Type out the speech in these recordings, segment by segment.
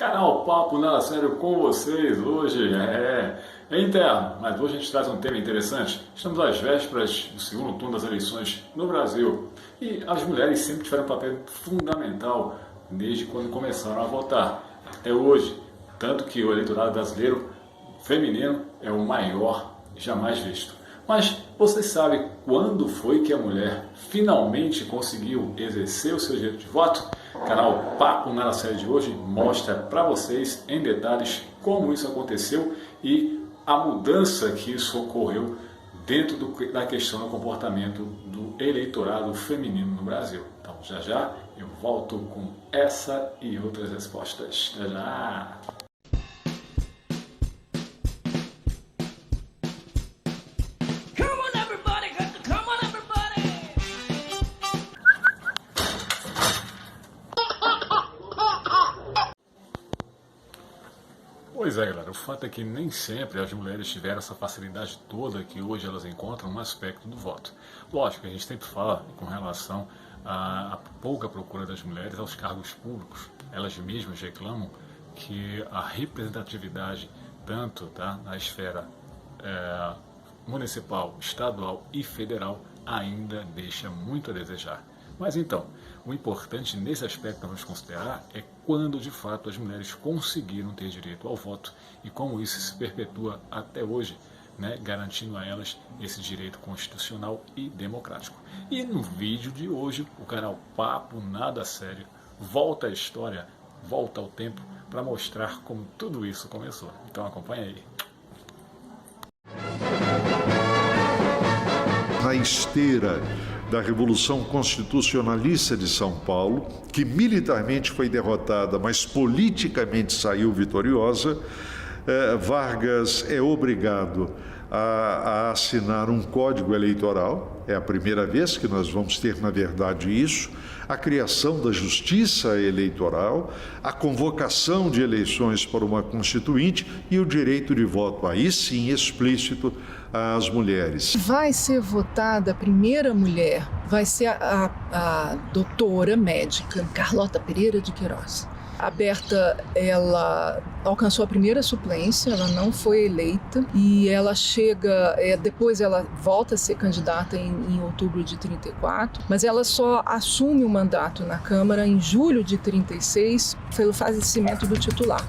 Canal Papo Nada Sério com vocês hoje, é interno, mas hoje a gente traz um tema interessante. Estamos às vésperas do segundo turno das eleições no Brasil e as mulheres sempre tiveram um papel fundamental desde quando começaram a votar até hoje, tanto que o eleitorado brasileiro feminino é o maior jamais visto. Mas você sabe quando foi que a mulher finalmente conseguiu exercer o seu direito de voto? O canal Papo Nada Sério de hoje mostra para vocês em detalhes como isso aconteceu e a mudança que isso ocorreu dentro da questão do comportamento do eleitorado feminino no Brasil. Então já eu volto com essa e outras respostas. Já! Pois é, galera, o fato é que nem sempre as mulheres tiveram essa facilidade toda que hoje elas encontram no aspecto do voto. Lógico, a gente sempre fala com relação à pouca procura das mulheres aos cargos públicos. Elas mesmas reclamam que a representatividade, tanto na esfera municipal, estadual e federal, ainda deixa muito a desejar. Mas então, o importante nesse aspecto que nós vamos considerar é quando de fato as mulheres conseguiram ter direito ao voto e como isso se perpetua até hoje, garantindo a elas esse direito constitucional e democrático. E no vídeo de hoje, o canal Papo Nada Sério volta à história, volta ao tempo para mostrar como tudo isso começou. Então acompanha aí. Na esteira da Revolução Constitucionalista de São Paulo, que militarmente foi derrotada, mas politicamente saiu vitoriosa, Vargas é obrigado a assinar um código eleitoral. É a primeira vez que nós vamos ter, na verdade, isso. A criação da justiça eleitoral, a convocação de eleições para uma constituinte e o direito de voto, aí sim, explícito às mulheres. Vai ser votada a primeira mulher, vai ser a doutora médica Carlota Pereira de Queiroz. A Berta, ela alcançou a primeira suplência, ela não foi eleita e ela chega, depois ela volta a ser candidata em outubro de 34, mas ela só assume o mandato na Câmara em julho de 36 pelo falecimento do titular.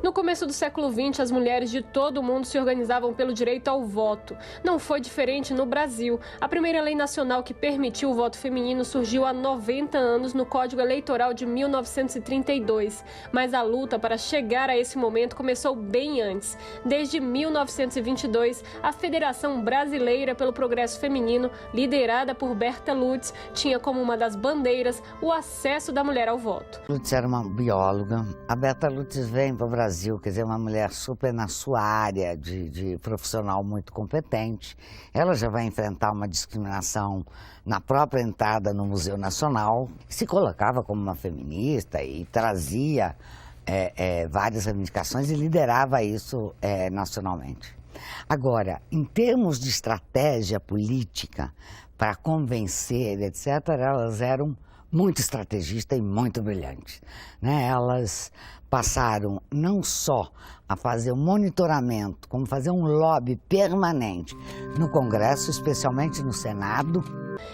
No começo do século XX, as mulheres de todo o mundo se organizavam pelo direito ao voto. Não foi diferente no Brasil. A primeira lei nacional que permitiu o voto feminino surgiu há 90 anos no Código Eleitoral de 1932. Mas a luta para chegar a esse momento começou bem antes. Desde 1922, a Federação Brasileira pelo Progresso Feminino, liderada por Berta Lutz, tinha como uma das bandeiras o acesso da mulher ao voto. Lutz era uma bióloga. A Berta Lutz vem para o Brasil, quer dizer, uma mulher super na sua área de profissional muito competente. Ela já vai enfrentar uma discriminação na própria entrada no Museu Nacional, se colocava como uma feminista e trazia várias reivindicações e liderava isso nacionalmente. Agora, em termos de estratégia política para convencer, etc., elas eram muito estrategistas e muito brilhantes, Elas passaram não só a fazer um monitoramento, como fazer um lobby permanente no Congresso, especialmente no Senado.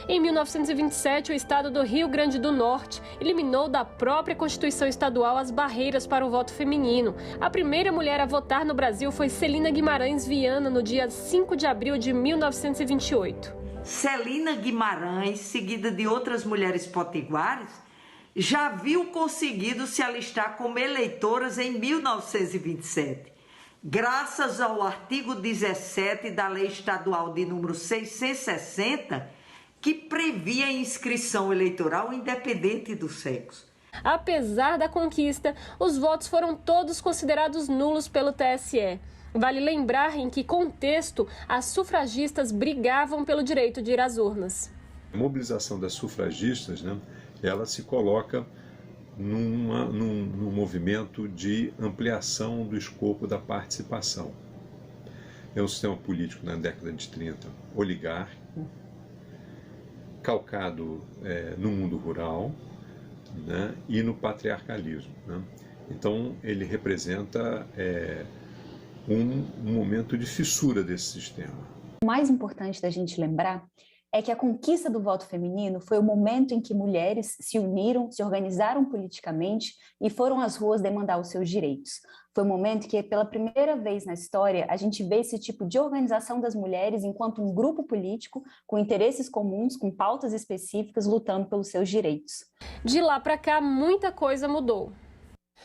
Em 1927, o estado do Rio Grande do Norte eliminou da própria Constituição Estadual as barreiras para o voto feminino. A primeira mulher a votar no Brasil foi Celina Guimarães Viana, no dia 5 de abril de 1928. Celina Guimarães, seguida de outras mulheres potiguares, já haviam conseguido se alistar como eleitoras em 1927, graças ao artigo 17 da Lei Estadual de número 660, que previa a inscrição eleitoral independente do sexo. Apesar da conquista, os votos foram todos considerados nulos pelo TSE. Vale lembrar em que contexto as sufragistas brigavam pelo direito de ir às urnas. A mobilização das sufragistas, ela se coloca num movimento de ampliação do escopo da participação. É um sistema político na década de 30 oligárquico, calcado no mundo rural, né, e no patriarcalismo, né? Então ele representa um momento de fissura desse sistema. O mais importante da gente lembrar é que a conquista do voto feminino foi o momento em que mulheres se uniram, se organizaram politicamente e foram às ruas demandar os seus direitos. Foi um momento que, pela primeira vez na história, a gente vê esse tipo de organização das mulheres enquanto um grupo político com interesses comuns, com pautas específicas, lutando pelos seus direitos. De lá para cá, muita coisa mudou.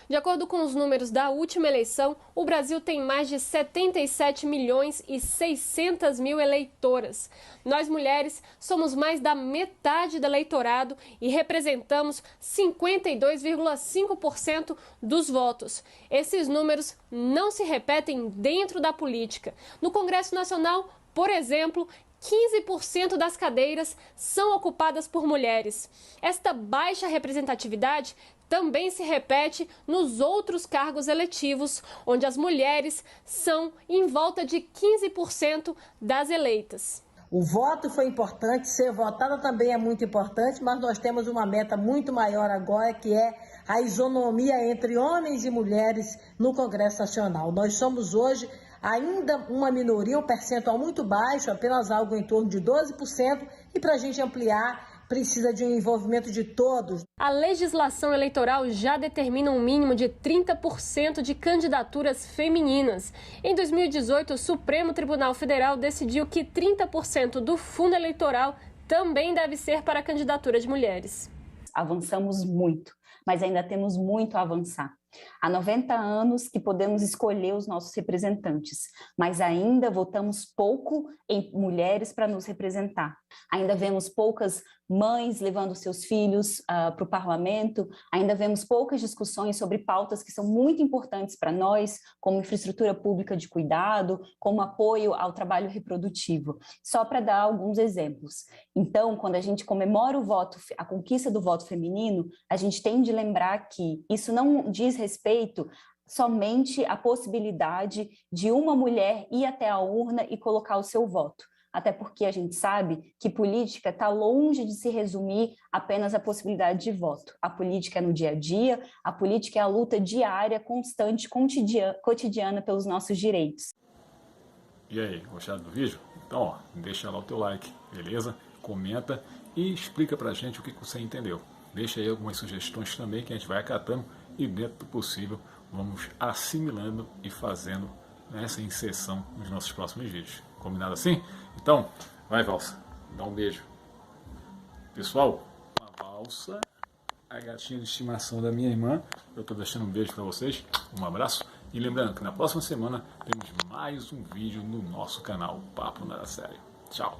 De acordo com os números da última eleição, o Brasil tem mais de 77 milhões e 600 mil eleitoras. Nós, mulheres, somos mais da metade do eleitorado e representamos 52,5% dos votos. Esses números não se repetem dentro da política. No Congresso Nacional, por exemplo, 15% das cadeiras são ocupadas por mulheres. Esta baixa representatividade também se repete nos outros cargos eletivos, onde as mulheres são em volta de 15% das eleitas. O voto foi importante, ser votada também é muito importante, mas nós temos uma meta muito maior agora, que é a isonomia entre homens e mulheres no Congresso Nacional. Nós somos hoje ainda uma minoria, um percentual muito baixo, apenas algo em torno de 12%, e para a gente ampliar precisa de um envolvimento de todos. A legislação eleitoral já determina um mínimo de 30% de candidaturas femininas. Em 2018, o Supremo Tribunal Federal decidiu que 30% do fundo eleitoral também deve ser para a candidatura de mulheres. Avançamos muito, mas ainda temos muito a avançar. Há 90 anos que podemos escolher os nossos representantes, mas ainda votamos pouco em mulheres para nos representar. Ainda vemos poucas mães levando seus filhos para o parlamento, ainda vemos poucas discussões sobre pautas que são muito importantes para nós, como infraestrutura pública de cuidado, como apoio ao trabalho reprodutivo, só para dar alguns exemplos. Então, quando a gente comemora o voto, a conquista do voto feminino, a gente tem de lembrar que isso não diz respeito somente à possibilidade de uma mulher ir até a urna e colocar o seu voto. Até porque a gente sabe que política está longe de se resumir apenas à possibilidade de voto. A política é no dia a dia, a política é a luta diária, constante, cotidiana pelos nossos direitos. E aí, gostaram do vídeo? Então, ó, deixa lá o teu like, beleza? Comenta e explica pra gente o que você entendeu. Deixa aí algumas sugestões também que a gente vai acatando e, dentro do possível, vamos assimilando e fazendo essa inserção nos nossos próximos vídeos. Combinado assim? Então, vai, Valsa, dá um beijo. Pessoal, a Valsa, a gatinha de estimação da minha irmã, eu estou deixando um beijo para vocês, um abraço. E lembrando que na próxima semana temos mais um vídeo no nosso canal Papo Nada Sério. Tchau!